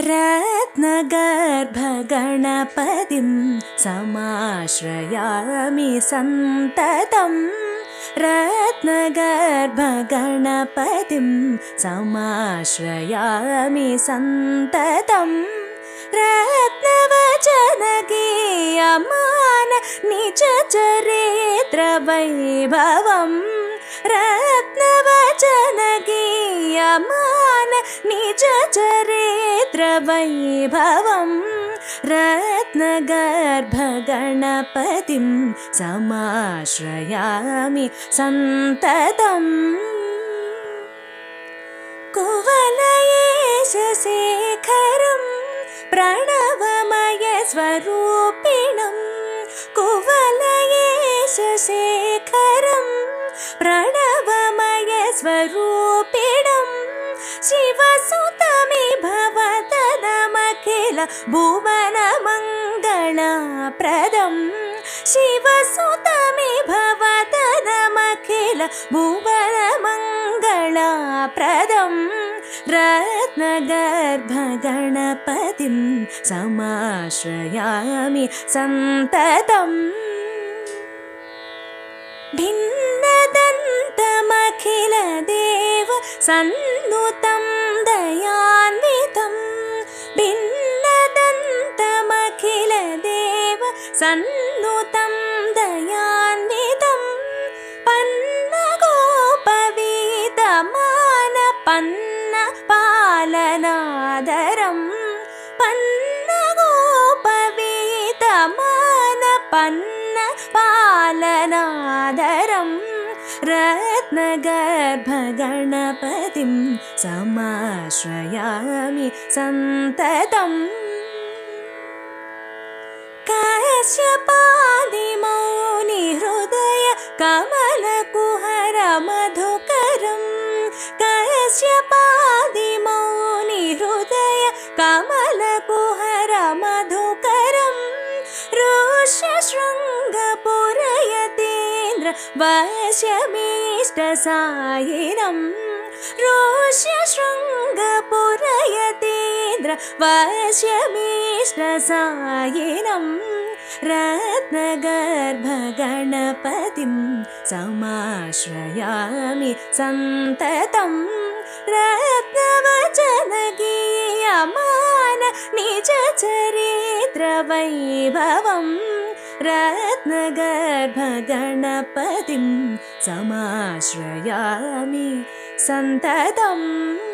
रत्नगर्भगणपतिं समाश्रयामि सन्ततं। रत्नगर्भगणपतिं समाश्रयामि सन्ततं। रत्नवचनगीयमान निजचरित्रवैभवं। रत्नवचनगीयमान निजचरित्रवैभवं। रत्नगर्भगणपतिं समाश्रयामि सन्ततम्। कुवलयेशशेखरं प्रणवमयस्वरूपिणं। कुवलयेशशेखरं प्रणवमयस्वरूपिणं। शिवसुतमि भवतदमखिल भुवनमङ्गलप्रदं। शिवसुतमि भवतदमखिल भुवनमङ्गलप्रदं। रत्नगर्भगणपतिं समाश्रयामि सन्ततम्। भिन्नदन्तमखिलदेव सन्नुतं दयान्वितं। भिन्नदन्तमखिलदेव सन्नुतं दयान्वितं। पन्नगोपवीतमानपन्नपालनादरं। पन्नगोपवीतमानपन्नपालनादरं। रत्नगर्भगणपतिं समाश्रयामि सन्ततम्। कश्यपादिमौनिहृदय कमलकुहर मधुकरं। कश्यपादिमौनिहृदय कमलकुहर मधुकरं। ऋष्यशृङ्गपुरयतीन्द्र वश्यमीष्टसायिनं। ऋष्यशृङ्गपुरयतीन्द्र वश्यमीष्टसायिनं। रत्नगर्भगणपतिं समाश्रयामि सन्ततं। रत्नवचनगीयमान निजचरित्रवैभवं। रत्नगर्भगणपतिं समाश्रयामि सन्ततम्।